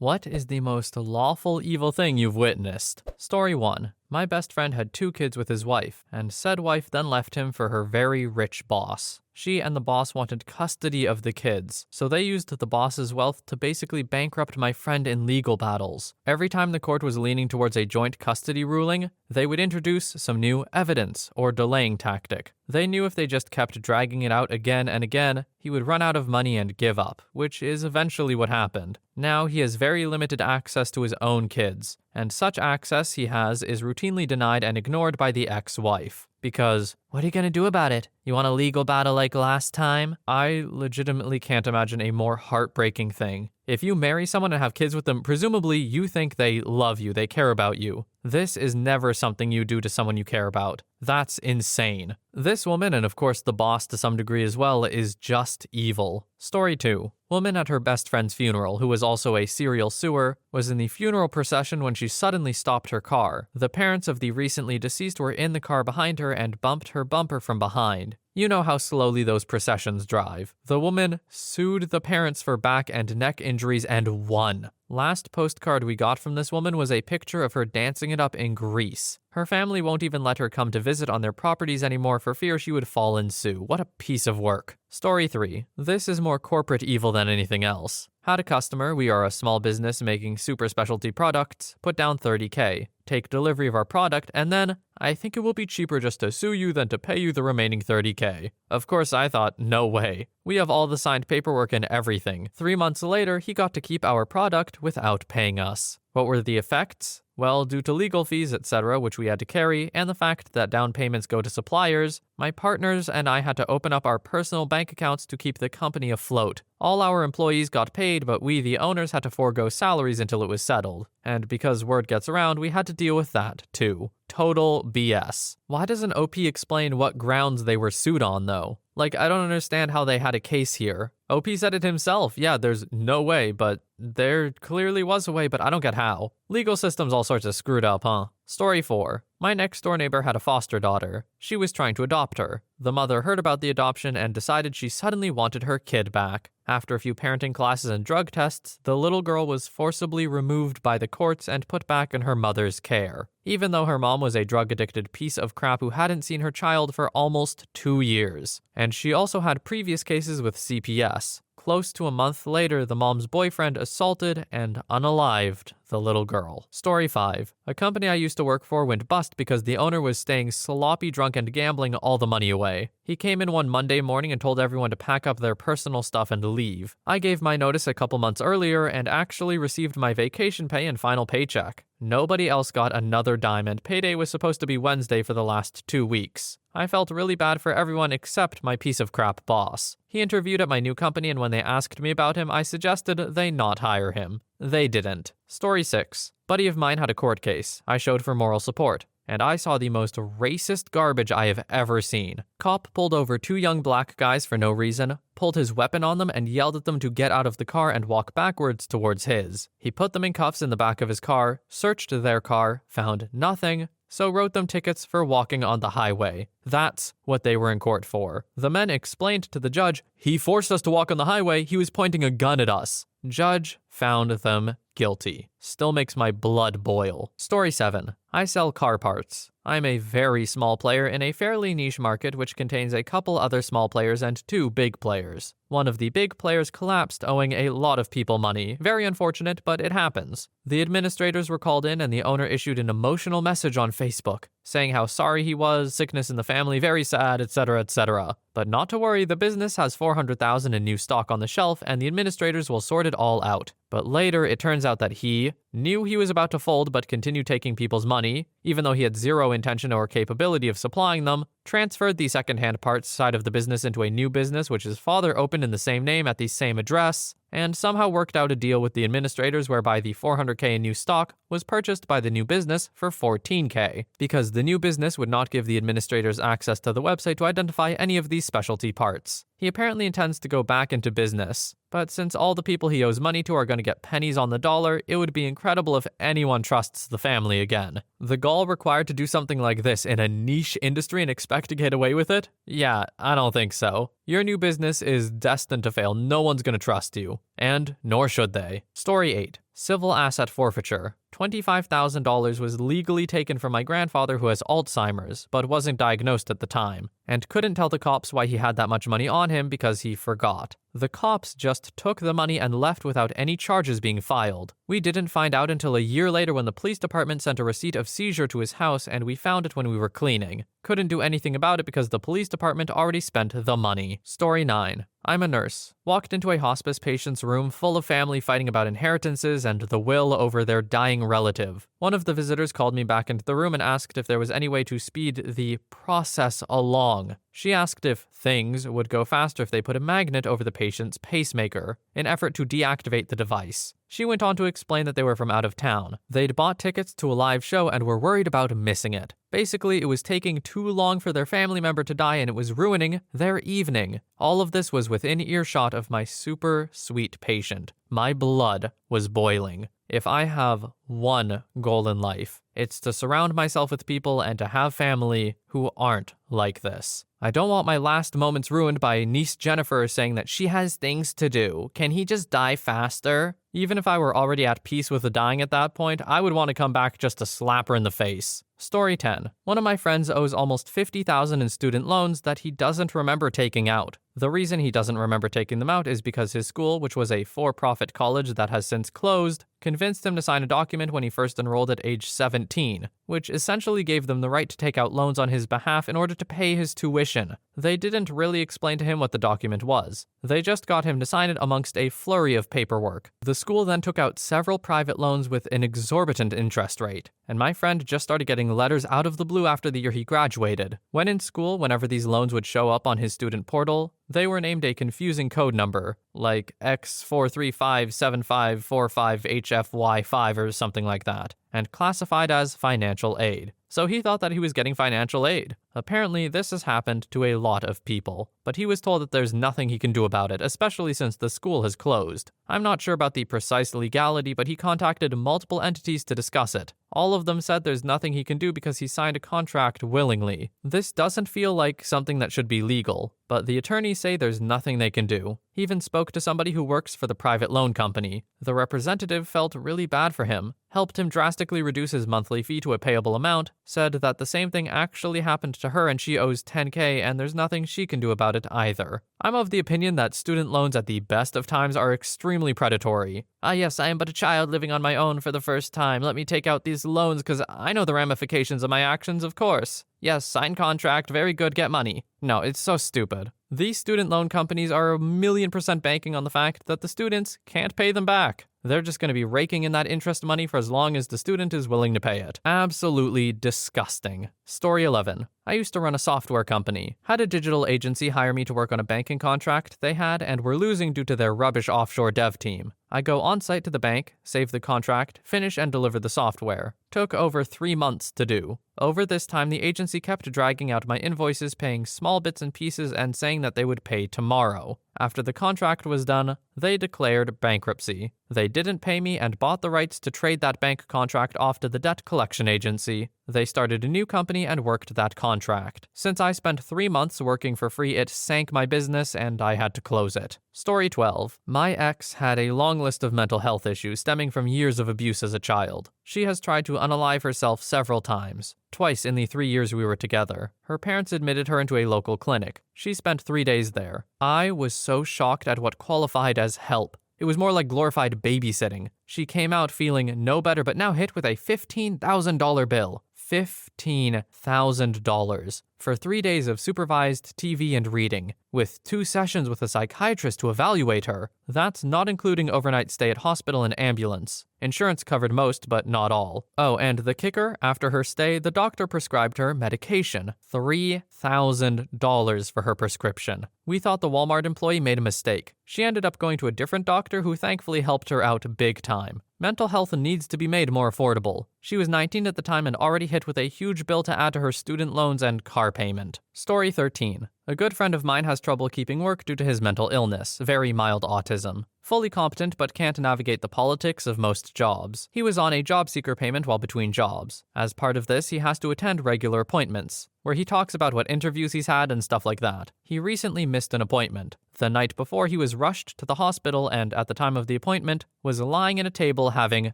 What is the most lawful evil thing you've witnessed? Story 1. My best friend had 2 kids with his wife, and said wife then left him for her very rich boss. She and the boss wanted custody of the kids, so they used the boss's wealth to basically bankrupt my friend in legal battles. Every time the court was leaning towards a joint custody ruling, they would introduce some new evidence or delaying tactic. They knew if they just kept dragging it out again and again, he would run out of money and give up, which is eventually what happened. Now he has very limited access to his own kids, and such access he has is routinely denied and ignored by the ex-wife. Because, what are you gonna do about it? You want a legal battle like last time? I legitimately can't imagine a more heartbreaking thing. If you marry someone and have kids with them, presumably you think they love you, they care about you. This is never something you do to someone you care about. That's insane. This woman, and of course the boss to some degree as well, is just evil. Story 2. Woman at her best friend's funeral, who was also a serial suer, was in the funeral procession when she suddenly stopped her car. The parents of the recently deceased were in the car behind her and bumped her bumper from behind. You know how slowly those processions drive. The woman sued the parents for back and neck injuries and won. Last postcard we got from this woman was a picture of her dancing it up in Greece. Her family won't even let her come to visit on their properties anymore for fear she would fall and sue. What a piece of work. Story 3. This is more corporate evil than anything else. Had a customer, we are a small business making super specialty products, put down $30K. Take delivery of our product, and then, I think it will be cheaper just to sue you than to pay you the remaining $30K. Of course, I thought, no way. We have all the signed paperwork and everything. 3 months later, he got to keep our product without paying us. What were the effects? Well, due to legal fees, etc., which we had to carry, and the fact that down payments go to suppliers, my partners and I had to open up our personal bank accounts to keep the company afloat. All our employees got paid, but we, the owners, had to forego salaries until it was settled. And because word gets around, we had to deal with that, too. Total BS. Why doesn't OP explain what grounds they were sued on, though? Like, I don't understand how they had a case here. OP said it himself. Yeah, there's no way, but there clearly was a way, but I don't get how. Legal system's all sorts of screwed up, huh? Story 4. My next-door neighbor had a foster daughter. She was trying to adopt her. The mother heard about the adoption and decided she suddenly wanted her kid back. After a few parenting classes and drug tests, the little girl was forcibly removed by the courts and put back in her mother's care, even though her mom was a drug-addicted piece of crap who hadn't seen her child for almost 2 years. And she also had previous cases with CPS. Close to a month later, the mom's boyfriend assaulted and unalived the little girl. Story 5. A company I used to work for went bust because the owner was staying sloppy drunk and gambling all the money away. He came in one Monday morning and told everyone to pack up their personal stuff and leave. I gave my notice a couple months earlier and actually received my vacation pay and final paycheck. Nobody else got another dime, and payday was supposed to be Wednesday for the last 2 weeks. I felt really bad for everyone except my piece of crap boss. He interviewed at my new company, and when they asked me about him, I suggested they not hire him. They didn't. Story 6. Buddy of mine had a court case. I showed for moral support, and I saw the most racist garbage I have ever seen. Cop pulled over 2 young black guys for no reason, pulled his weapon on them, and yelled at them to get out of the car and walk backwards towards his. He put them in cuffs in the back of his car, searched their car, found nothing, so wrote them tickets for walking on the highway. That's what they were in court for. The men explained to the judge, "He forced us to walk on the highway, he was pointing a gun at us." Judge found them guilty. Still makes my blood boil. Story 7. I sell car parts. I'm a very small player in a fairly niche market which contains a couple other small players and 2 big players. One of the big players collapsed, owing a lot of people money. Very unfortunate, but it happens. The administrators were called in and the owner issued an emotional message on Facebook, saying how sorry he was, sickness in the family, very sad, etc., etc. But not to worry, the business has $400,000 in new stock on the shelf and the administrators will sort it all out. But later, it turns out that he knew he was about to fold but continued taking people's money, even though he had zero intention or capability of supplying them, transferred the second-hand parts side of the business into a new business which his father opened in the same name at the same address, and somehow worked out a deal with the administrators whereby the $400K in new stock was purchased by the new business for $14K, because the new business would not give the administrators access to the website to identify any of these specialty parts. He apparently intends to go back into business. But since all the people he owes money to are going to get pennies on the dollar, it would be incredible if anyone trusts the family again. The gall required to do something like this in a niche industry and expect to get away with it? Yeah, I don't think so. Your new business is destined to fail. No one's going to trust you. And nor should they. Story 8. Civil asset forfeiture. $25,000 was legally taken from my grandfather who has Alzheimer's, but wasn't diagnosed at the time, and couldn't tell the cops why he had that much money on him because he forgot. The cops just took the money and left without any charges being filed. We didn't find out until a year later when the police department sent a receipt of seizure to his house, and we found it when we were cleaning. Couldn't do anything about it because the police department already spent the money. Story 9. I'm a nurse. Walked into a hospice patient's room full of family fighting about inheritances and the will over their dying relative. One of the visitors called me back into the room and asked if there was any way to speed the process along. She asked if things would go faster if they put a magnet over the patient's pacemaker, in effort to deactivate the device. She went on to explain that they were from out of town. They'd bought tickets to a live show and were worried about missing it. Basically, it was taking too long for their family member to die and it was ruining their evening. All of this was within earshot of my super sweet patient. My blood was boiling. If I have one goal in life, it's to surround myself with people and to have family who aren't like this. I don't want my last moments ruined by niece Jennifer saying that she has things to do. Can he just die faster? Even if I were already at peace with the dying at that point, I would want to come back just to slap her in the face. Story 10. One of my friends owes almost $50,000 in student loans that he doesn't remember taking out. The reason he doesn't remember taking them out is because his school, which was a for-profit college that has since closed, convinced him to sign a document when he first enrolled at age 17, which essentially gave them the right to take out loans on his behalf in order to pay his tuition. They didn't really explain to him what the document was. They just got him to sign it amongst a flurry of paperwork. The school then took out several private loans with an exorbitant interest rate, and my friend just started getting letters out of the blue after the year he graduated. When in school, whenever these loans would show up on his student portal, they were named a confusing code number, like X4357545HFY5 or something like that, and classified as financial aid. So he thought that he was getting financial aid. Apparently, this has happened to a lot of people, but he was told that there's nothing he can do about it, especially since the school has closed. I'm not sure about the precise legality, but he contacted multiple entities to discuss it. All of them said there's nothing he can do because he signed a contract willingly. This doesn't feel like something that should be legal, but the attorneys say there's nothing they can do. He even spoke to somebody who works for the private loan company. The representative felt really bad for him, helped him drastically reduce his monthly fee to a payable amount, said that the same thing actually happened to her and she owes $10,000 and there's nothing she can do about it either. I'm of the opinion that student loans at the best of times are extremely predatory. Yes, I am but a child living on my own for the first time. Let me take out these loans because I know the ramifications of my actions, of course. Yes, sign contract, very good, get money. No, it's so stupid. These student loan companies are 1,000,000% banking on the fact that the students can't pay them back. They're just going to be raking in that interest money for as long as the student is willing to pay it. Absolutely disgusting. Story 11. I used to run a software company. Had a digital agency hire me to work on a banking contract they had and were losing due to their rubbish offshore dev team. I go on site to the bank, save the contract, finish and deliver the software. Took over 3 months to do. Over this time, the agency kept dragging out my invoices, paying small bits and pieces and saying that they would pay tomorrow. After the contract was done, they declared bankruptcy. They didn't pay me and bought the rights to trade that bank contract off to the debt collection agency. They started a new company and worked that contract. Since I spent 3 months working for free, it sank my business and I had to close it. Story 12. My ex had a long list of mental health issues stemming from years of abuse as a child. She has tried to unalive herself several times. Twice in the 3 years we were together. Her parents admitted her into a local clinic. She spent 3 days there. I was so shocked at what qualified as help. It was more like glorified babysitting. She came out feeling no better, but now hit with a $15,000 bill. $15,000 for 3 days of supervised TV and reading, with 2 sessions with a psychiatrist to evaluate her. That's not including overnight stay at hospital and ambulance. Insurance covered most, but not all. Oh, and the kicker, after her stay, the doctor prescribed her medication. $3,000 for her prescription. We thought the Walmart employee made a mistake. She ended up going to a different doctor who thankfully helped her out big time. Mental health needs to be made more affordable. She was 19 at the time and already hit with a huge bill to add to her student loans and car payment. Story 13. A good friend of mine has trouble keeping work due to his mental illness, very mild autism. Fully competent but can't navigate the politics of most jobs. He was on a job seeker payment while between jobs. As part of this, he has to attend regular appointments, where he talks about what interviews he's had and stuff like that. He recently missed an appointment. The night before, he was rushed to the hospital and, at the time of the appointment, was lying in a table having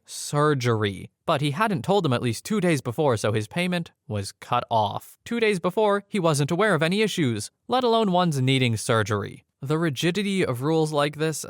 surgery. But he hadn't told them at least 2 days before, so his payment was cut off. 2 days before, he wasn't aware of any issues, let alone one's needing surgery. The rigidity of rules like this,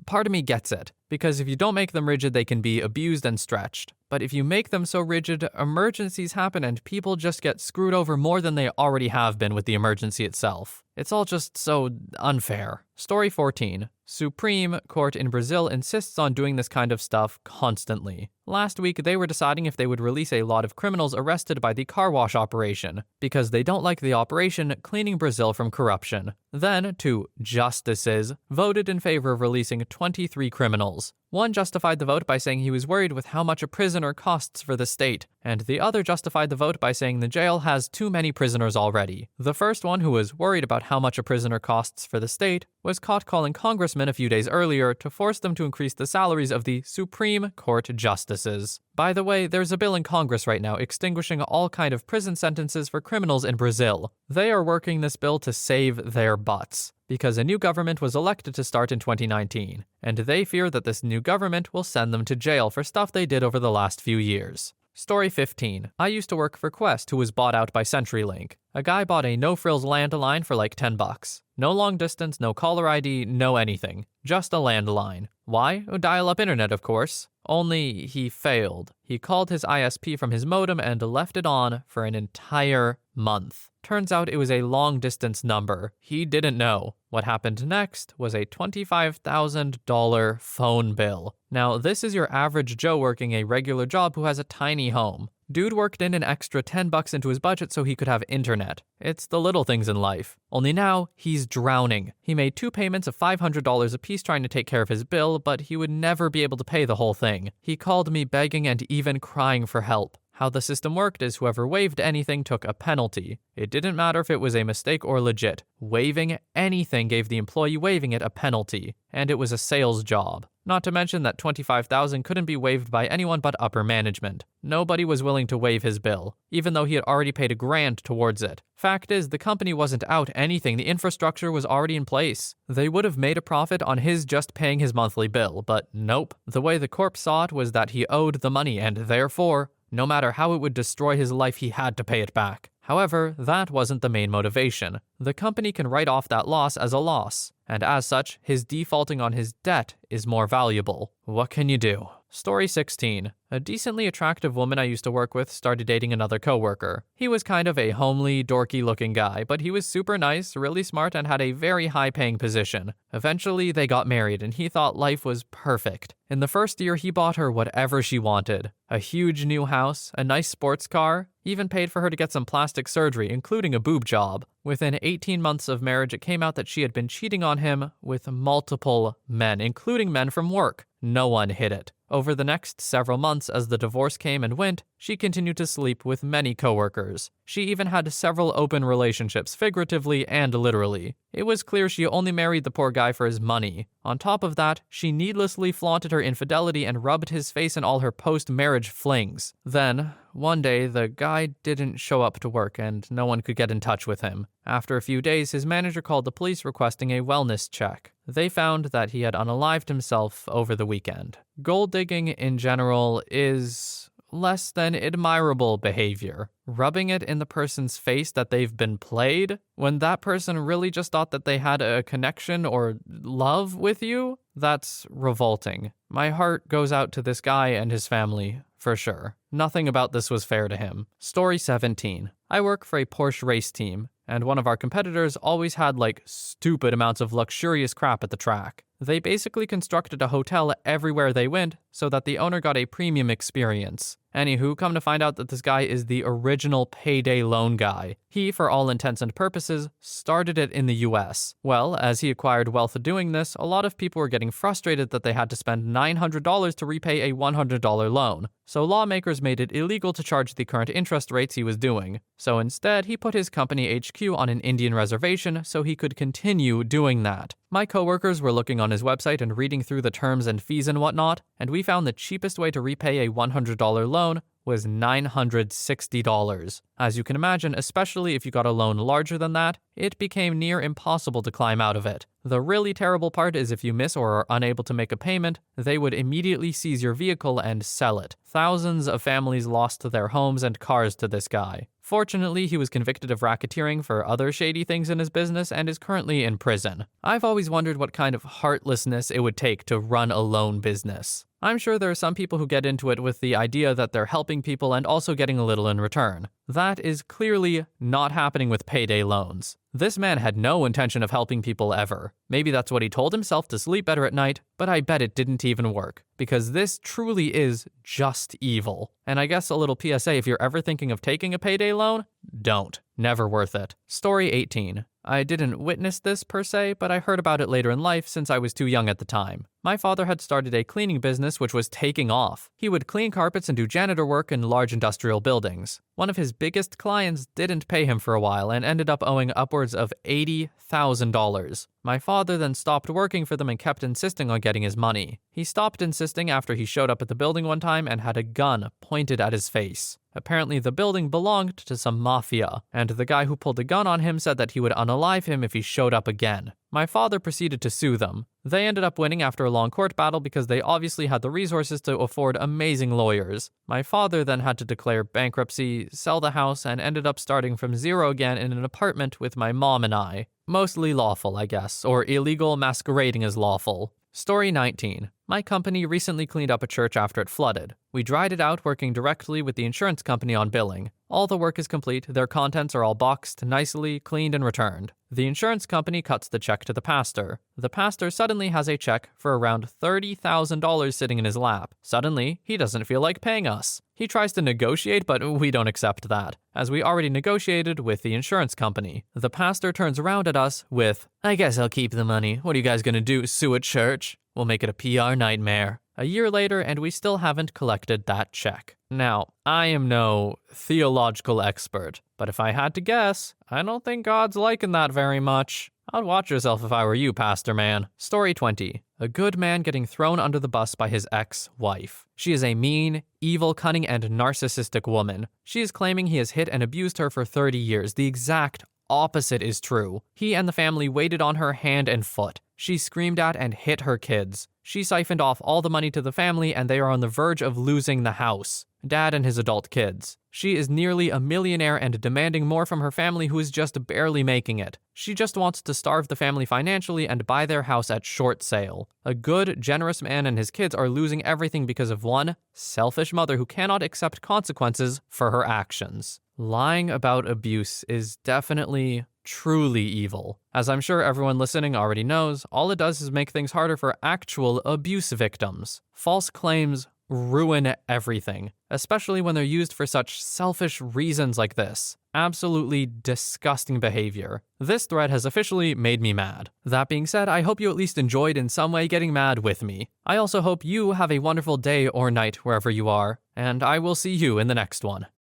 part of me gets it, because if you don't make them rigid, they can be abused and stretched. But if you make them so rigid, emergencies happen and people just get screwed over more than they already have been with the emergency itself. It's all just so unfair. Story 14. Supreme Court in Brazil insists on doing this kind of stuff constantly. Last week, they were deciding if they would release a lot of criminals arrested by the car wash operation, because they don't like the operation cleaning Brazil from corruption. Then, two justices voted in favor of releasing 23 criminals. One justified the vote by saying he was worried with how much a prisoner costs for the state, and the other justified the vote by saying the jail has too many prisoners already. The first one, who was worried about how much a prisoner costs for the state, was caught calling congressmen a few days earlier to force them to increase the salaries of the Supreme Court justices. By the way, there's a bill in Congress right now extinguishing all kind of prison sentences for criminals in Brazil. They are working this bill to save their butts, because a new government was elected to start in 2019, and they fear that this new government will send them to jail for stuff they did over the last few years. Story 15. I used to work for Quest, who was bought out by CenturyLink. A guy bought a no-frills landline for like $10. No long distance, no caller ID, no anything. Just a landline. Why? Dial-up internet, of course. Only he failed. He called his ISP from his modem and left it on for an entire month. Turns out it was a long-distance number. He didn't know. What happened next was a $25,000 phone bill. Now, this is your average Joe working a regular job who has a tiny home. Dude worked in an extra $10 into his budget so he could have internet. It's the little things in life. Only now, he's drowning. He made 2 payments of $500 apiece trying to take care of his bill, but he would never be able to pay the whole thing. He called me begging and even crying for help. How the system worked is whoever waived anything took a penalty. It didn't matter if it was a mistake or legit. Waiving anything gave the employee waiving it a penalty, and it was a sales job. Not to mention that $25,000 couldn't be waived by anyone but upper management. Nobody was willing to waive his bill, even though he had already paid $1,000 towards it. Fact is, the company wasn't out anything, the infrastructure was already in place. They would have made a profit on his just paying his monthly bill, but nope. The way the corp saw it was that he owed the money, and therefore, no matter how it would destroy his life, he had to pay it back. However, that wasn't the main motivation. The company can write off that loss as a loss, and as such, his defaulting on his debt is more valuable. What can you do? Story 16. A decently attractive woman I used to work with started dating another coworker. He was kind of a homely, dorky-looking guy, but he was super nice, really smart, and had a very high-paying position. Eventually, they got married, and he thought life was perfect. In the first year, he bought her whatever she wanted. A huge new house, a nice sports car, even paid for her to get some plastic surgery, including a boob job. Within 18 months of marriage, it came out that she had been cheating on him with multiple men, including men from work. No one hid it. Over the next several months, as the divorce came and went, she continued to sleep with many coworkers. She even had several open relationships, figuratively and literally. It was clear she only married the poor guy for his money. On top of that, she needlessly flaunted her infidelity and rubbed his face in all her post-marriage flings. Then, one day, the guy didn't show up to work and no one could get in touch with him. After a few days, his manager called the police requesting a wellness check. They found that he had unalived himself over the weekend. Gold digging in general is less than admirable behavior. Rubbing it in the person's face that they've been played when that person really just thought that they had a connection or love with you, that's revolting. My heart goes out to this guy and his family, for sure. Nothing about this was fair to him. Story 17. I work for a Porsche race team, and one of our competitors always had stupid amounts of luxurious crap at the track. They basically constructed a hotel everywhere they went so that the owner got a premium experience. Anywho, come to find out that this guy is the original payday loan guy. He, for all intents and purposes, started it in the US. Well, as he acquired wealth doing this, a lot of people were getting frustrated that they had to spend $900 to repay a $100 loan. So lawmakers made it illegal to charge the current interest rates he was doing. So instead, he put his company HQ on an Indian reservation so he could continue doing that. My coworkers were looking on his website and reading through the terms and fees and whatnot, and we found the cheapest way to repay a $100 loan was $960. As you can imagine, especially if you got a loan larger than that, it became near impossible to climb out of it. The really terrible part is if you miss or are unable to make a payment, they would immediately seize your vehicle and sell it. Thousands of families lost their homes and cars to this guy. Fortunately, he was convicted of racketeering for other shady things in his business and is currently in prison. I've always wondered what kind of heartlessness it would take to run a loan business. I'm sure there are some people who get into it with the idea that they're helping people and also getting a little in return. That is clearly not happening with payday loans. This man had no intention of helping people ever. Maybe that's what he told himself to sleep better at night, but I bet it didn't even work. Because this truly is just evil. And I guess a little PSA, if you're ever thinking of taking a payday loan, don't. Never worth it. Story 18. I didn't witness this per se, but I heard about it later in life since I was too young at the time. My father had started a cleaning business which was taking off. He would clean carpets and do janitor work in large industrial buildings. One of his biggest clients didn't pay him for a while and ended up owing upwards of $80,000. My father then stopped working for them and kept insisting on getting his money. He stopped insisting after he showed up at the building one time and had a gun pointed at his face. Apparently the building belonged to some mafia, and the guy who pulled the gun on him said that he would unalive him if he showed up again. My father proceeded to sue them. They ended up winning after a long court battle because they obviously had the resources to afford amazing lawyers. My father then had to declare bankruptcy, sell the house, and ended up starting from zero again in an apartment with my mom and I. Mostly lawful, I guess, or illegal masquerading as lawful. Story 19. My company recently cleaned up a church after it flooded. We dried it out working directly with the insurance company on billing. All the work is complete, their contents are all boxed, nicely cleaned and returned. The insurance company cuts the check to the pastor. The pastor suddenly has a check for around $30,000 sitting in his lap. Suddenly, he doesn't feel like paying us. He tries to negotiate, but we don't accept that, as we already negotiated with the insurance company. The pastor turns around at us with, "I guess I'll keep the money. What are you guys gonna do, sue a church? We'll make it a PR nightmare." A year later, and we still haven't collected that check. Now, I am no theological expert, but if I had to guess, I don't think God's liking that very much. I'd watch yourself if I were you, pastor man. Story 20. A good man getting thrown under the bus by his ex-wife. She is a mean, evil, cunning, and narcissistic woman. She is claiming he has hit and abused her for 30 years. The exact opposite is true. He and the family waited on her hand and foot. She screamed at and hit her kids. She siphoned off all the money to the family and they are on the verge of losing the house. Dad and his adult kids. She is nearly a millionaire and demanding more from her family who is just barely making it. She just wants to starve the family financially and buy their house at short sale. A good, generous man and his kids are losing everything because of one selfish mother who cannot accept consequences for her actions. Lying about abuse is definitely truly evil. As I'm sure everyone listening already knows, all it does is make things harder for actual abuse victims. False claims ruin everything, especially when they're used for such selfish reasons like this. Absolutely disgusting behavior. This thread has officially made me mad. That being said, I hope you at least enjoyed in some way getting mad with me. I also hope you have a wonderful day or night wherever you are, and I will see you in the next one.